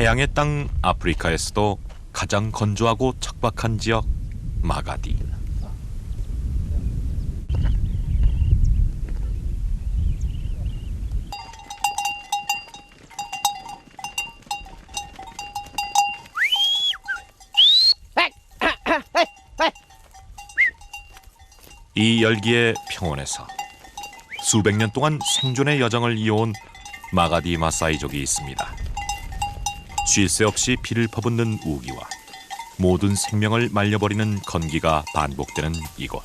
태양의 땅 아프리카에서도 가장 건조하고 척박한 지역 마가디. 이 열기의 평원에서 수백 년 동안 생존의 여정을 이어온 마가디 마사이족이 있습니다. 쉴 새 없이 피를 퍼붓는 우기와 모든 생명을 말려버리는 건기가 반복되는 이곳.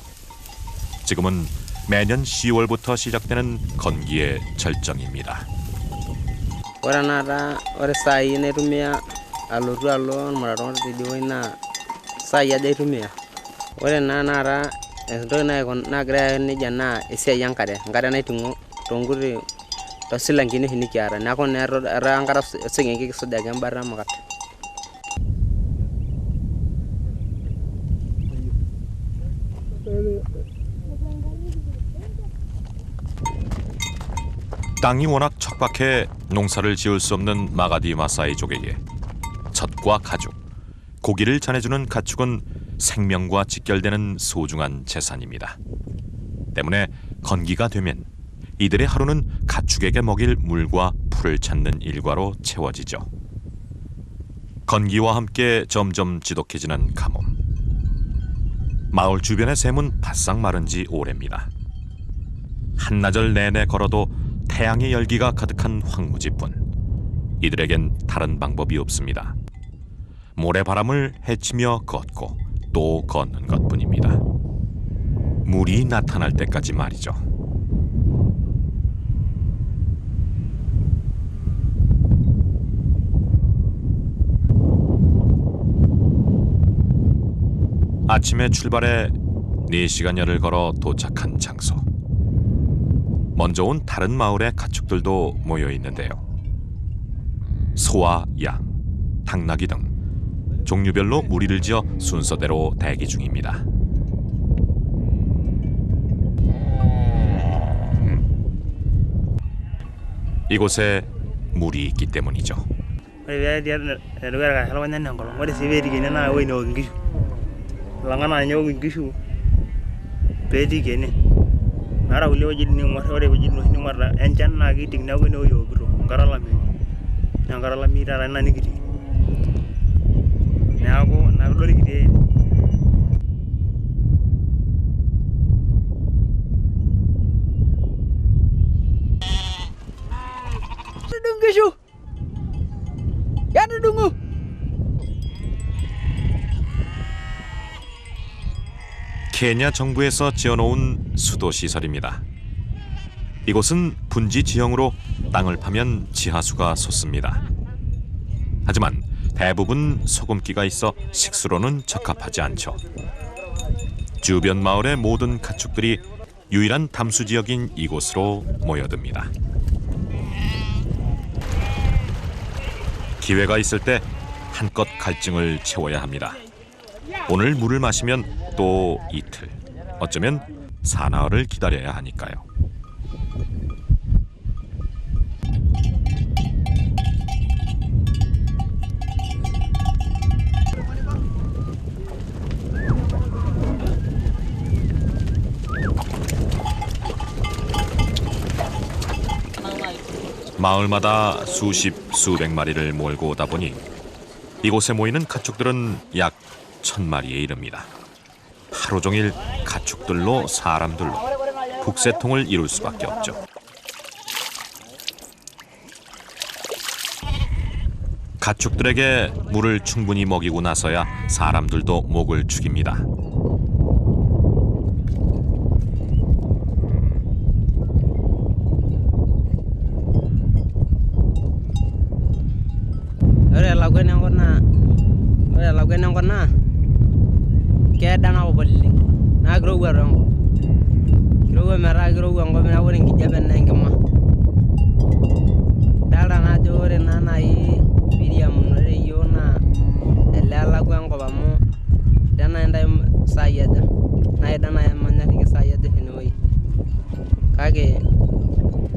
지금은 매년 10월부터 시작되는 건기의 절정입니다. 땅이 워낙 척박해 농사를 지을 수 없는 마가디 마사이족에게 젖과 가죽, 고기를 전해주는 가축은 생명과 직결되는 소중한 재산입니다. 때문에 건기가 되면 이들의 하루는 가축에게 먹일 물과 풀을 찾는 일과로 채워지죠. 건기와 함께 점점 지독해지는 가뭄. 마을 주변의 샘은 바싹 마른 지 오래입니다. 한나절 내내 걸어도 태양의 열기가 가득한 황무지뿐 이들에겐 다른 방법이 없습니다. 모래바람을 헤치며 걷고 또 걷는 것뿐입니다. 물이 나타날 때까지 말이죠. 아침에 출발해 4시간여를 걸어 도착한 장소. 먼저 온 다른 마을의 가축들도 모여 있는데요. 소와 양, 당나귀 등 종류별로 무리를 지어 순서대로 대기 중입니다. 이곳에 물이 있기 때문이죠. 케냐 정부에서 지어놓은 수도시설입니다. 이곳은 분지 지형으로 땅을 파면 지하수가 솟습니다. 하지만 대부분 소금기가 있어 식수로는 적합하지 않죠. 주변 마을의 모든 가축들이 유일한 담수 지역인 이곳으로 모여듭니다. 기회가 있을 때 한껏 갈증을 채워야 합니다. 오늘 물을 마시면 또 이틀, 어쩌면 사나흘을 기다려야 하니까요. 마을마다 수십, 수백 마리를 몰고 오다 보니 이곳에 모이는 가축들은 약 1000마리에 이릅니다. 하루 종일 가축들로 사람들로 북새통을 이룰 수밖에 없죠. 가축들에게 물을 충분히 먹이고 나서야 사람들도 목을 축입니다.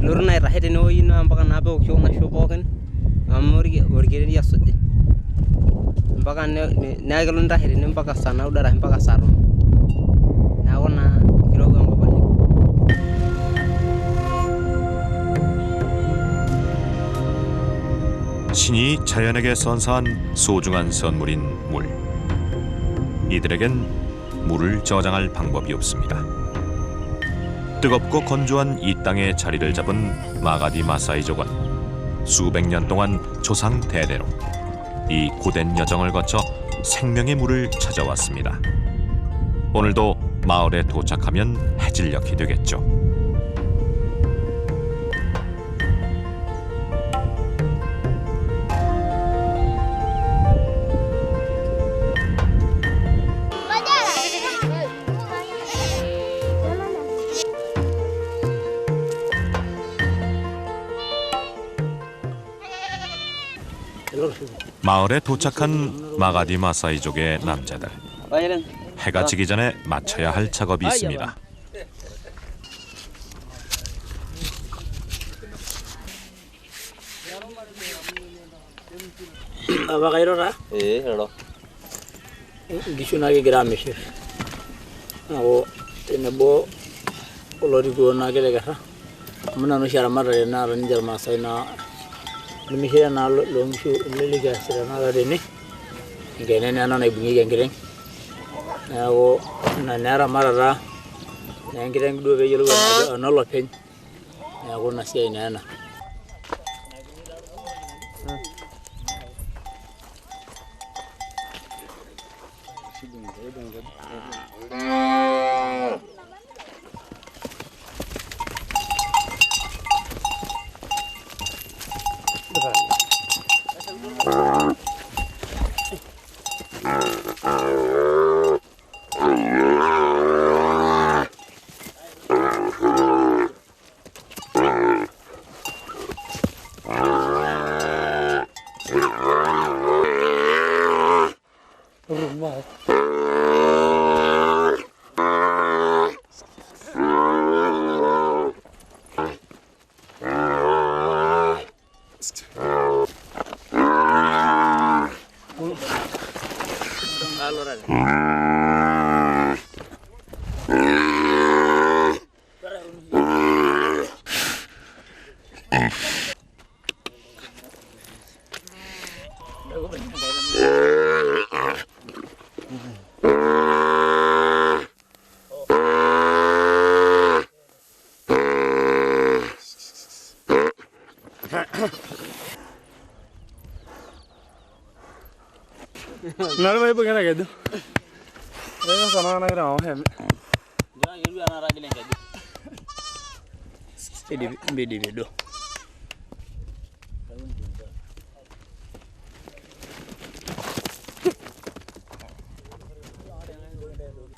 Lurna ira hede no yino ambaka nabe okyo na shoboken amuri orgeri yasode mpaka neakilunta herini mpaka saa naudo arashu mpaka saa tomon. Neeku naa kirowua enkop oleng. 신이 자연에게 선사한 소중한 선물인 물. 이들에겐 물을 저장할 방법이 없습니다. 뜨겁고 건조한 이 땅에 자리를 잡은 마가디 마사이족은 수백 년 동안 조상 대대로 이 고된 여정을 거쳐 생명의 물을 찾아왔습니다. 오늘도 마을에 도착하면 해질녘이 되겠죠. 마을에 도착한 마가디 마사이족의 남자들. 해가 지기 전에 마쳐야 할 작업이 있습니다. Abakairora? Hello. Gishunaki Gramishir. Now, tenebo oloriko nagelekera. Muna no sharamara na ranger masai Mishira na longshu liliga sirana deni. Gene na ibungi gengireng. Now, Nara Marara, Nangireng do very well, no lopin. I want to say Nana. Nada vai pegar aqui. Eu só não gravo, é. Já eu vi na rádio lenga. Bedi bedo.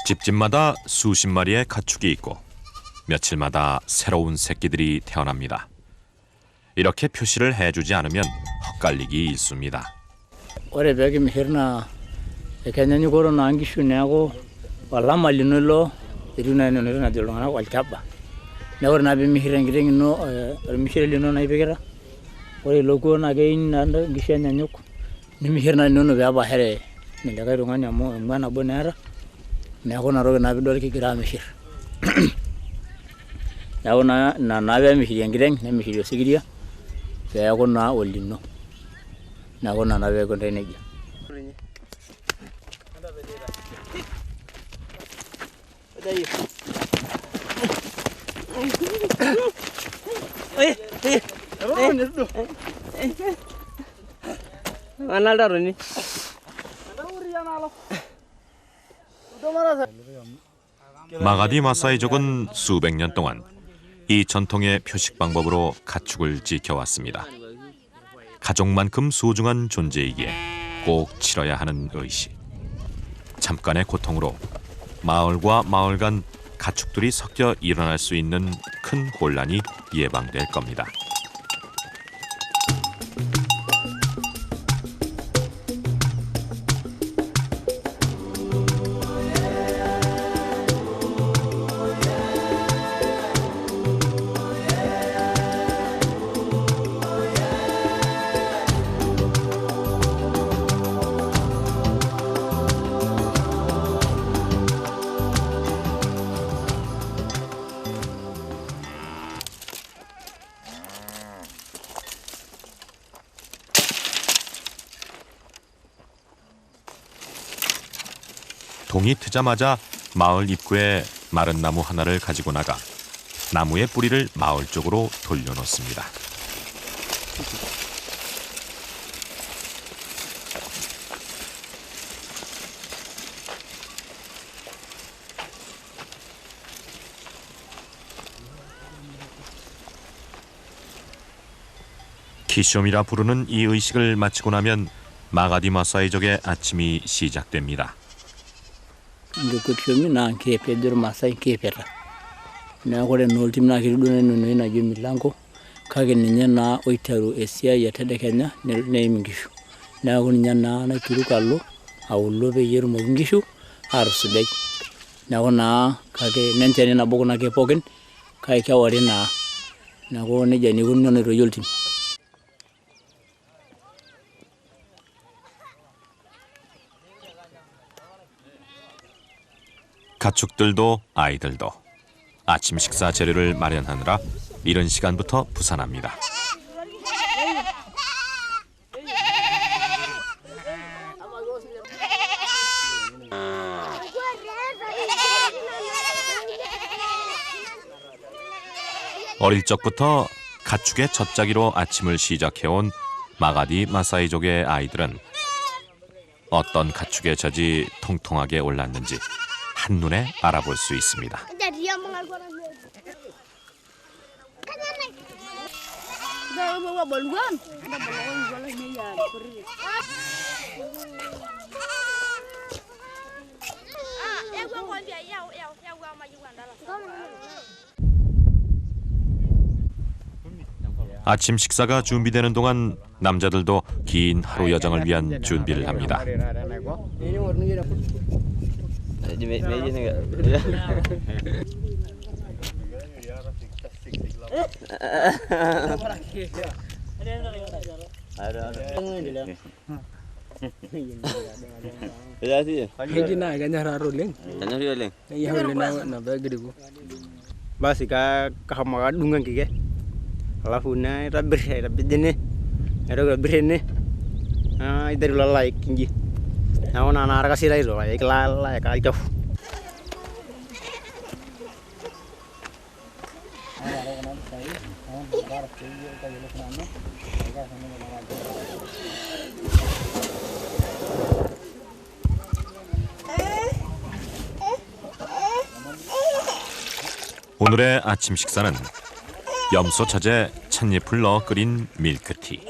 집집마다 수십 마리의 가축이 있고 며칠마다 새로운 새끼들이 태어납니다. 이렇게 표시를 해주지 않으면 헛갈리기 일쑤입니다. Ore begi mihirna ekanyani goro na angishu neago wala malinolo iruna no na dolongana walchaba na ore na be mihirengireng no mihirelino na ibegera ore logo na gein na gishenya nyuk ni mihirna no no ba here ni daga runganya mo ngana bonera neago na roge na be dolki gira mihir yago na be mihirengireng na mihiro sigiria yago na olino na gona na be gonde negia Analdaroni. 마가디 마사이족은 수백 년 동안 이 전통의 표식 방법으로 가축을 지켜왔습니다. 가족만큼 소중한 존재이기에 꼭 치러야 하는 의식. 잠깐의 고통으로 마을과 마을 간 가축들이 섞여 일어날 수 있는 큰 혼란이 예방될 겁니다. 동이 트자마자 마을 입구에 마른 나무 하나를 가지고 나가 나무의 뿌리를 마을 쪽으로 돌려놓습니다. 키숑이라 부르는 이 의식을 마치고 나면 마가디 마사이족의 아침이 시작됩니다. Ndukutshomi na kepe dur masai kepera. Na kore noltim na kirudune nunu na jo milango. Kake ninye na oitaru esiai etedekenya neim nkishu. Neeku ninye naa naituru kalo auluo peyie etumoki nkishu atusidai. Neeku naa kake nenchani nabo kuna keek pookin kake kewori naa. Neeku nejia naa eikununo enaitoyi oltim. 가축들도 아이들도 아침 식사 재료를 마련하느라 이른 시간부터 부산합니다. 어릴 적부터 가축의 젖자기로 아침을 시작해온 마가디 마사이족의 아이들은 어떤 가축의 젖이 통통하게 올랐는지 한눈에 알아볼 수 있습니다. 아침 식사가 준비되는 동안 남자들도 긴 하루 여정을 위한 준비를 합니다. Basi kahamaga dungan kike. Alafu na rabir dene. Rabir ne. Idari lalai kinji. Naona na arga sirai ro iklala ka ikafu. 오늘의 아침 식사는 염소 젖에 찻잎을 넣어 끓인 밀크티.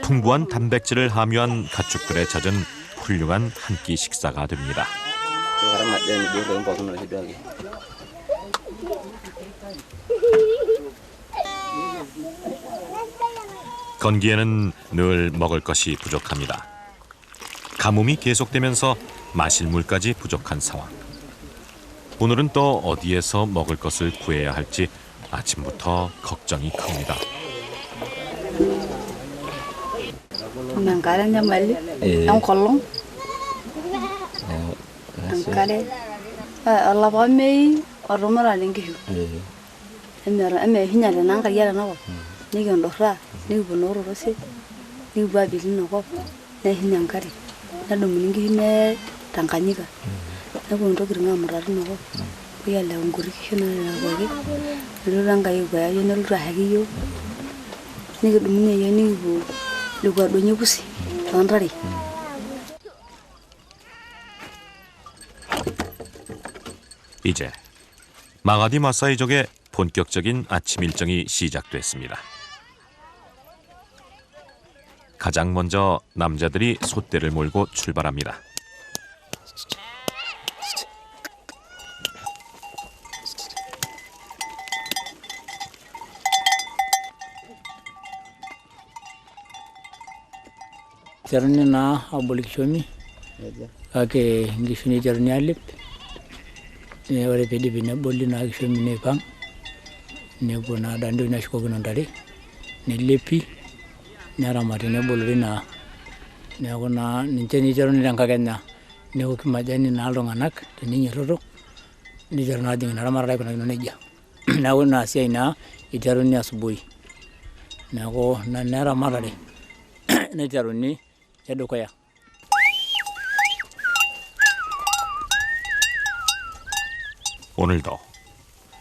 풍부한 단백질을 함유한 가축들의 젖은 훌륭한 한 끼 식사가 됩니다. 건기에는 늘 먹을 것이 부족합니다. 가뭄이 계속되면서 마실 물까지 부족한 상황. 오늘은 또 어디에서 먹을 것을 구해야 할지 아침부터 걱정이 큽니다. Nangkare nyamali, ang kolong. Nangkare, alapa mei, oromora lengkishu. Eme hinyale nangkare yara nako. Niki ondorra, niki bonoro rosi, niki babili nako. Ne hinyangkare, nadumu ningkishi me tanganyika. Naku ntokiri ngamurari nako. Kuyale unguri kishu nalapaki. Nilura nkai kwaya yo nilura haki yo. Niki dumunye yo niki bu. Luguadonye pusi, tonrari. 이제 마가디 마사이족의 본격적인 아침 일정이 시작됐습니다. 가장 먼저 남자들이 솥대를 몰고 출발합니다. Jaruni na abolik shomi. Kake ngishuni jaruni alip. Ne ore pedi bine bolli na shomi ne pang. Ne bona dandu na shkogu nondari. Ne lepi. Ne ramati ne bolri na. Ne ona ninche ni jaruni lang kagenya. Ne ko kimajani na longanak ni nyeroro. Ni jaruna ding na ramara ko na neja. Na ona sia ina ijaruni asubui. Na ko na ramara de. Ne jaruni edukoya. 오늘도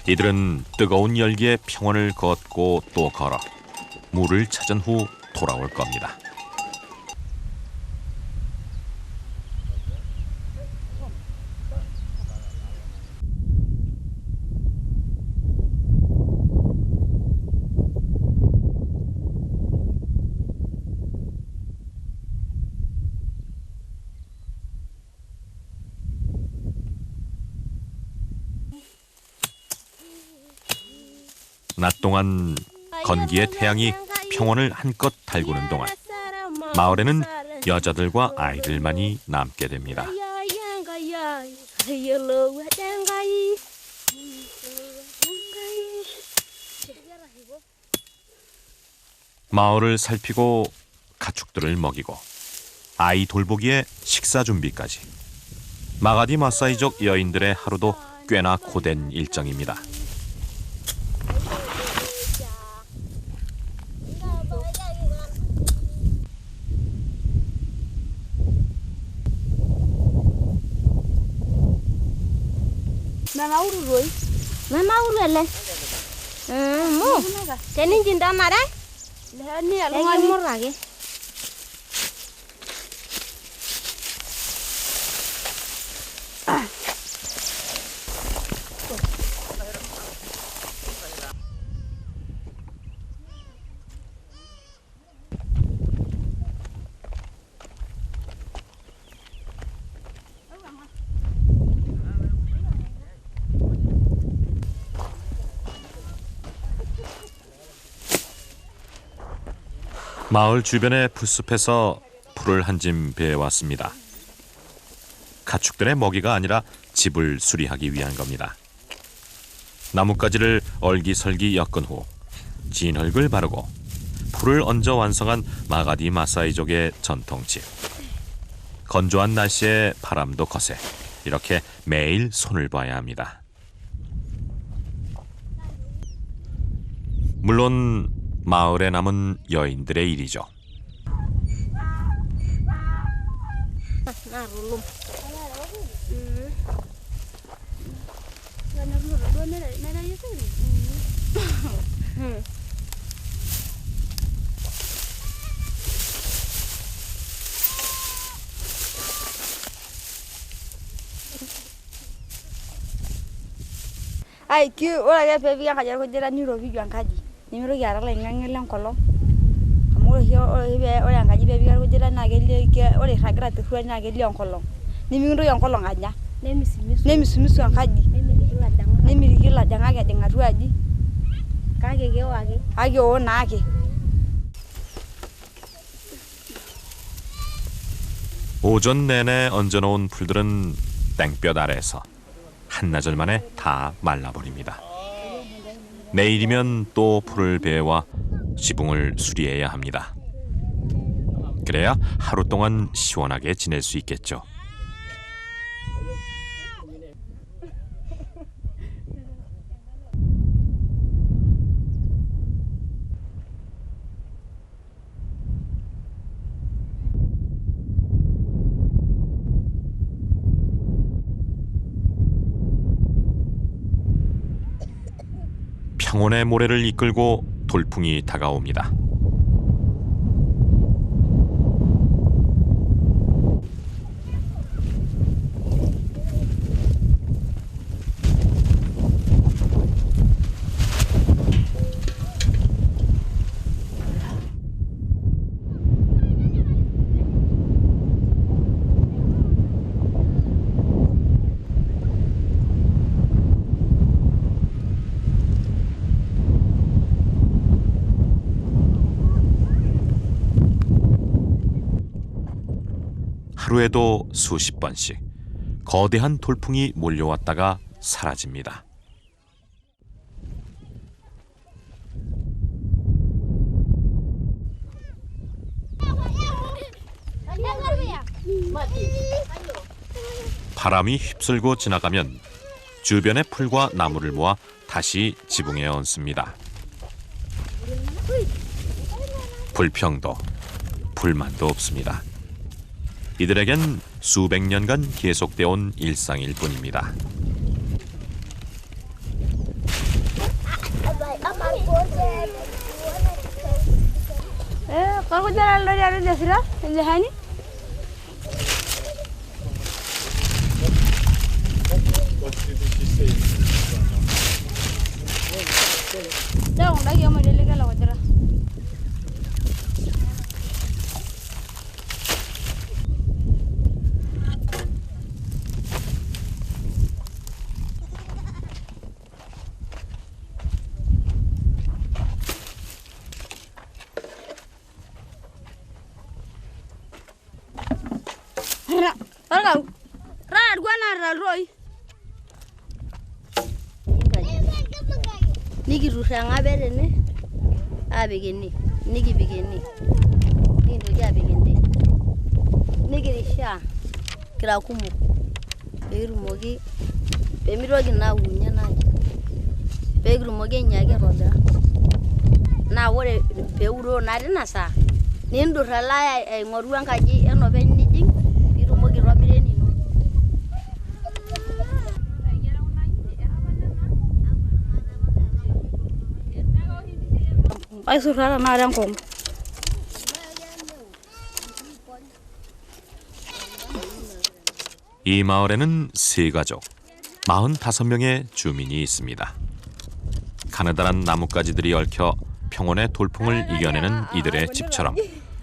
이들은 뜨거운 열기에 평원을 걷고 또 걸어 물을 찾은 후 돌아올 겁니다. 낮 동안 건기의 태양이 평원을 한껏 달구는 동안 마을에는 여자들과 아이들만이 남게 됩니다. 마을을 살피고 가축들을 먹이고 아이 돌보기에 식사 준비까지 마가디 마사이족 여인들의 하루도 꽤나 고된 일정입니다. Mama urele. Mo. Tenin jinda mara? Ni alunga murage. 마을 주변의 풀숲에서 풀을 한 짐 베어왔습니다. 가축들의 먹이가 아니라 집을 수리하기 위한 겁니다. 나뭇가지를 얼기설기 엮은 후 진흙을 바르고 풀을 얹어 완성한 마가디 마사이족의 전통집. 건조한 날씨에 바람도 거세 이렇게 매일 손을 봐야 합니다. 물론 마을에 남은 여인들의 일이죠. Ai ki ora ga pe biya kajar ko jera ni ro bi jan kaji. Ni ro ya la ngangel lan kolong. Amuro hi ora ngaji pe biya ko jera na gele ke ora ragra te hu na gele on kolong. Ni mi ro yon kolong anya. Ne misumisu an kaji. Ne mi gila janga ga denga ru aji. Kage ge wage. Age o na ake. 오전 내내 얹어놓은 풀들은 땡볕 아래에서 한나절 만에 다 말라버립니다. 내일이면 또 풀을 베어와 지붕을 수리해야 합니다. 그래야 하루 동안 시원하게 지낼 수 있겠죠. 평온의 모래를 이끌고 돌풍이 다가옵니다. 하루에도 수십 번씩 거대한 돌풍이 몰려왔다가 사라집니다. 바람이 휩쓸고 지나가면 주변의 풀과 나무를 모아 다시 지붕에 얹습니다. 불평도 불만도 없습니다. 이들에겐 수백 년간 계속되어 온 일상일 뿐입니다. Kalau jalan lari ada dasar, jalan ni. Jangan lagi yang model legal awak jera. Kau, rar gua naral Roy. Niki rusang abere ne, abegini, niki begini, niki doja begini, niki risha, kira kumu, begiru mogi, bemirogi na unya na, begiru mogi nyage roda, na wore beuro na de nasa, nindu rala ngoruang kaji eno benyi jing, biru mogi robire ni no. Ay surara marang kom. 이 마을에는 세 가족, 45명의 주민이 있습니다. 가느다란 나뭇가지들이 얽혀 평온의 돌풍을 이겨내는 이들의 집처럼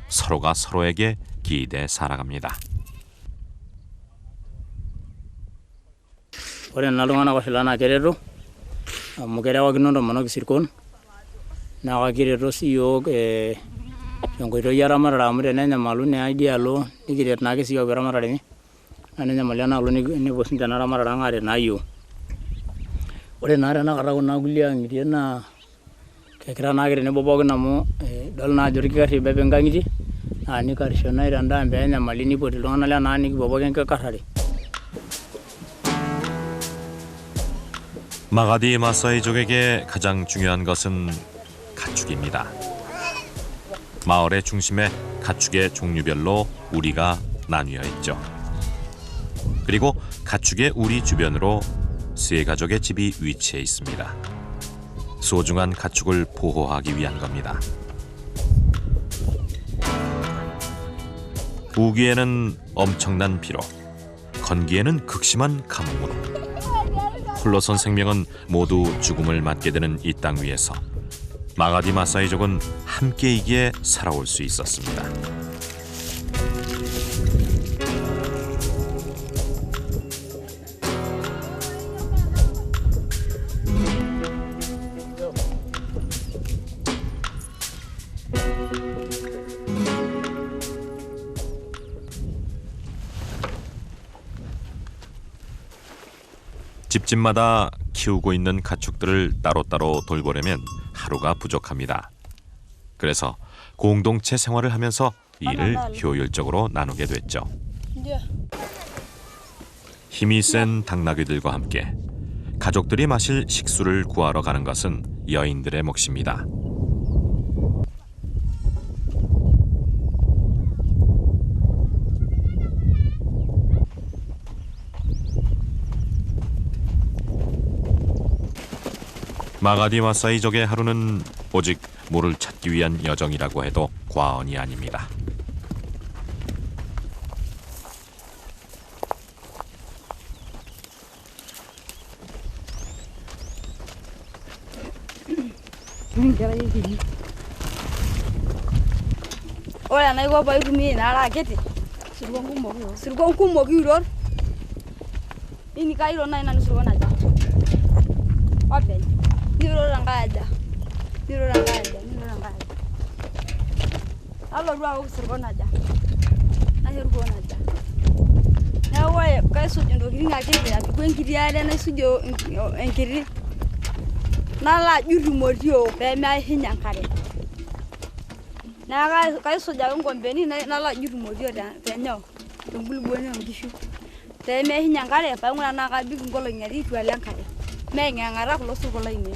서로가 서로에게 기대 살아갑니다. Ore nalungana ko silana kerero amu kerewa kinondo mono kisirkon na ka kerero siyo yongoito yara marara amu tenenya malu ne aidialo nikiret na kisiyo bera marara mi anenya maliana alo ni bosinta na marara ngare na yo ore na rena kara kuna kulia ngiti na kekira na kire ne bobokin amu dol na jori kikari bebe ngangiti ani karisho na iranda mbenya malini poti longana le na ni bobokin kekarari. 마가디 마사이족에게 가장 중요한 것은 가축입니다. 마을의 중심에 가축의 종류별로 우리가 나뉘어 있죠. 그리고 가축의 우리 주변으로 세 가족의 집이 위치해 있습니다. 소중한 가축을 보호하기 위한 겁니다. 우기에는 엄청난 비로, 건기에는 극심한 가뭄으로 홀로선 생명은 모두 죽음을 맞게 되는 이 땅 위에서 마가디 마사이족은 함께이기에 살아올 수 있었습니다. 집집마다 키우고 있는 가축들을 따로따로 돌보려면 하루가 부족합니다. 그래서 공동체 생활을 하면서 일을 효율적으로 나누게 됐죠. 힘이 센 당나귀들과 함께 가족들이 마실 식수를 구하러 가는 것은 여인들의 몫입니다. 마가디 마사이족의 하루는 오직 물을 찾기 위한 여정이라고 해도 과언이 아닙니다. Ora na igual vai dormir na raquete. Surgon kumo giuror. Ini kairo na ina surgon aja. Open. Niro rangaja. Alo dua surgon aja. Na surgon aja. Na wae kai sujo ndo giringa kiri ya kwen kiri ale na sujo enkiri. Na la juru modio pe mai hinyankare. Na kai soja ngombeni na la juru modio da penyo. Tumbulubone ngishu. Te me hinyankare pa nguna na ka bi ngolo ngari twalankare. Me ngangara kulo surgola ine.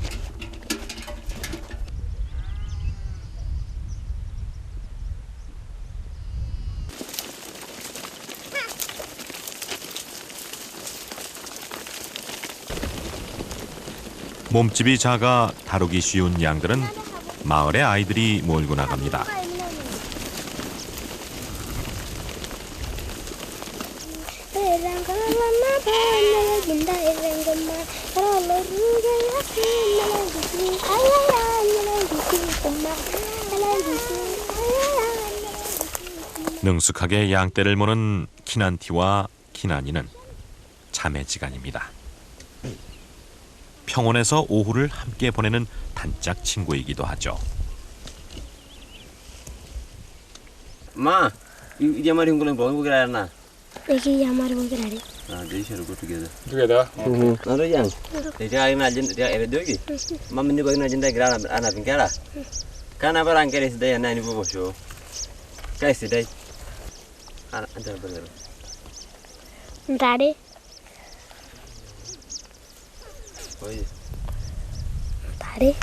몸집이 작아 다루기 쉬운 양들은 마을의 아이들이 몰고 나갑니다. 능숙하게 양떼를 모는 키난티와 키난이는 자매지간입니다. 평원에서 오후를 함께 보내는 단짝 친구이기도 하죠. Ma, dia mari ngulang bawa bukan na. Lagi yang mari mungkin hari. Ah, jadi share go together. Together. Nado yang. Dia ari na dia ada dogi. Mama ni bagna jenda gira ana pinkara. Kana barang kere sidai na ni bobo show. Kai sidai. Ana antar berger. Tadi. Oi. Tadi.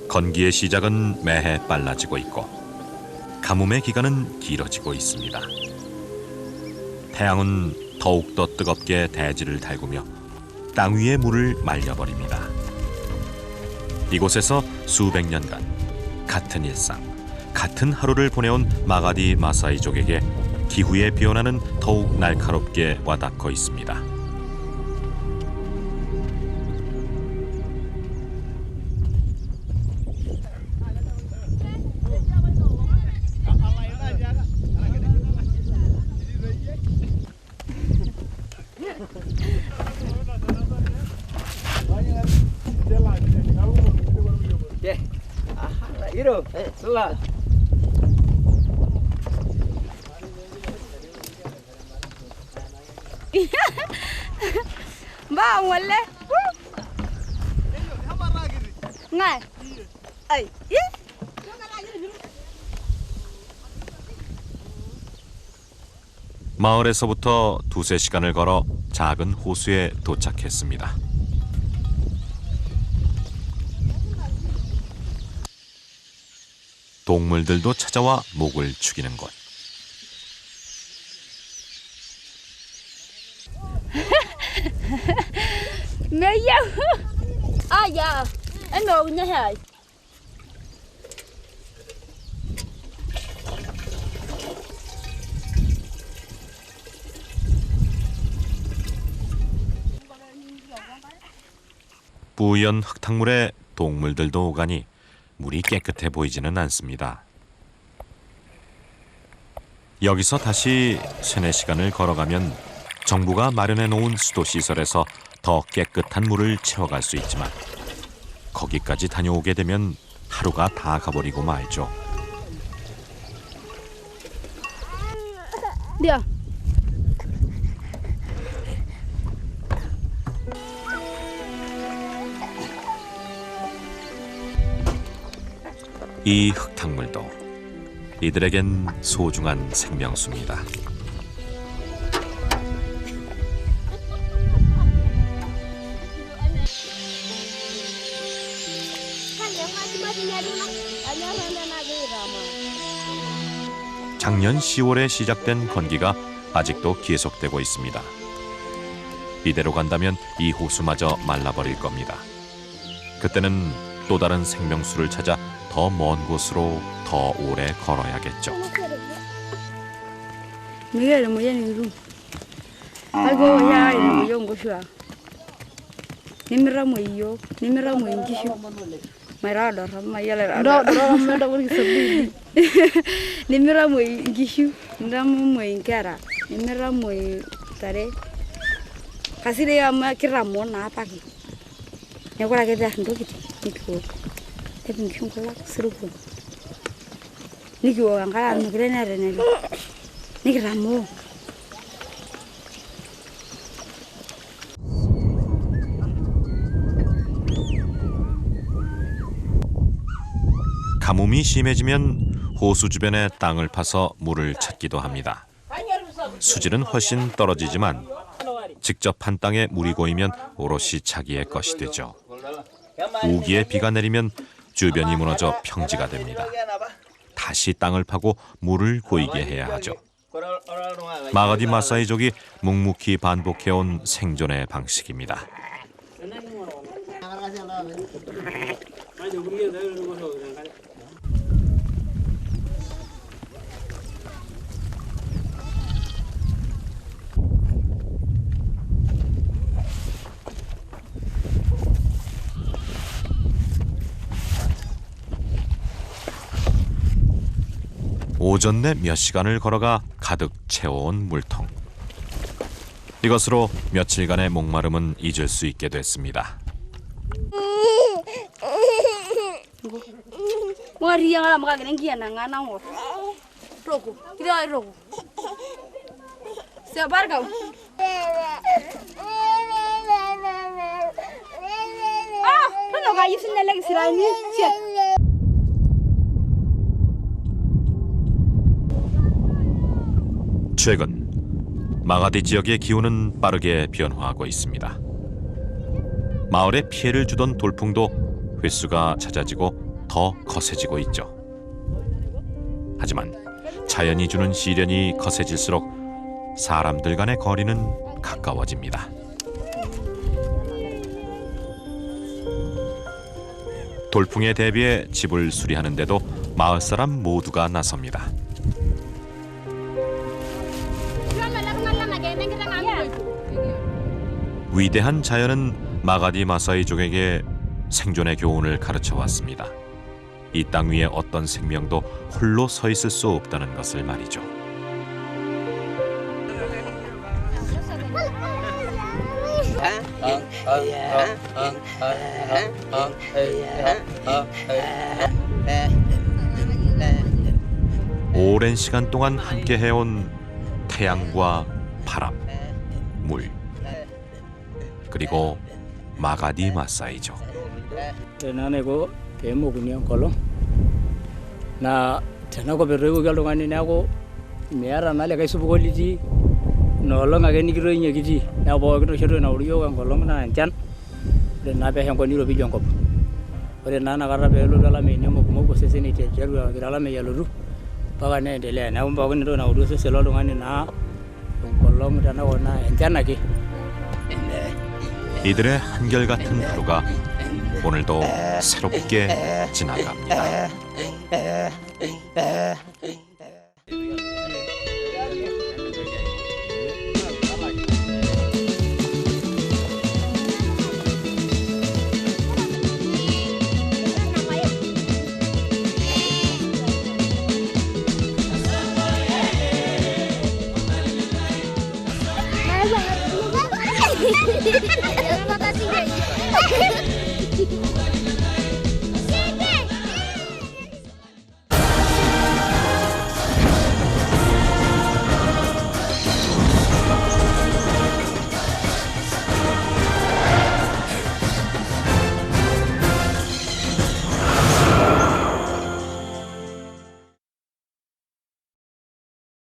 건기의 시작은 매해 빨라지고 있고 가뭄의 기간은 길어지고 있습니다. 태양은 더욱더 뜨겁게 대지를 달구며 땅 위의 물을 말려버립니다. 이곳에서 수백 년간 같은 일상, 같은 하루를 보내온 마가디 마사이족에게 기후의 변화는 더욱 날카롭게 와닿고 있습니다. Iro, sela. Ba wala. Ngai. Ai. 마을에서부터 두세 시간을 걸어 작은 호수에 도착했습니다. 동물들도 찾아와 목을 축이는 곳. Meya. Aya. Ano nya hai. 뿌연 흙탕물에 동물들도 오가니 물이 깨끗해 보이지는 않습니다. 여기서 다시 3-4시간을 걸어가면 정부가 마련해 놓은 수도 시설에서 더 깨끗한 물을 채워갈 수 있지만 거기까지 다녀오게 되면 하루가 다 가버리고 말죠. Dia. 이 흙탕물도 이들에겐 소중한 생명수입니다. 작년 10월에 시작된 건기가 아직도 계속되고 있습니다. 이대로 간다면 이 호수마저 말라버릴 겁니다. 그때는 또 다른 생명수를 찾아 더 먼 곳으로 더 오래 걸어야겠죠. Miguel mo yan ru. Algo ya mo yung guswa. Nimira mo iyo, nimira mo ingishu. Mayra dor mayala. Do mo da woni sabbi. Nimira mo ingishu, ndam mo inkara. Nimira mo tare. Kasire ya ma kiramo na pagi. Nyakora ke da ndo kiti. Nikko. Tebin kyunkola siruko. Nikko angala nugrena reneli. Nikiramo. 가뭄이 심해지면 호수 주변의 땅을 파서 물을 찾기도 합니다. 수질은 훨씬 떨어지지만 직접 한 땅에 물이 고이면 오롯이 자기의 것이 되죠. 우기에 비가 내리면 주변이 무너져 평지가 됩니다. 다시 땅을 파고 물을 고이게 해야 하죠. 마가디 마사이족이 묵묵히 반복해온 생존의 방식입니다. 오전 내 몇 시간을 걸어가 가득 채워온 물통. 이것으로 며칠간의 목마름은 잊을 수 있게 됐습니다. 최근 마가디 지역의 기후는 빠르게 변화하고 있습니다. 마을에 피해를 주던 돌풍도 횟수가 잦아지고 더 거세지고 있죠. 하지만 자연이 주는 시련이 거세질수록 사람들 간의 거리는 가까워집니다. 돌풍에 대비해 집을 수리하는데도 마을 사람 모두가 나섭니다. 위대한 자연은 마가디 마사이족에게 생존의 교훈을 가르쳐 왔습니다. 이 땅 위에 어떤 생명도 홀로 서 있을 수 없다는 것을 말이죠. 오랜 시간 동안 함께 해온 태양과 바람, 물, 그리고 마가디 마사이족. 나네고 배모군요 걸로 나 전하고 베르고 갈동안이 나고 메아라 날레가 수부걸리지 너렁아 게니기로 얘기지 나 보기로 싫어 나 우리 요간 걸로 나 안짠 그래 나배 형고 니로 비정고 그래 나나 가라 배로 달라메 녀모 고모 세세니 제 제로 달라메 야루루 바가네 델레 나 보기로 나 우리 세셀로 동안이 나 걸로 무다나 오나 안짠나기 이들의 한결같은 하루가 오늘도 새롭게 지나갑니다. Bye bye.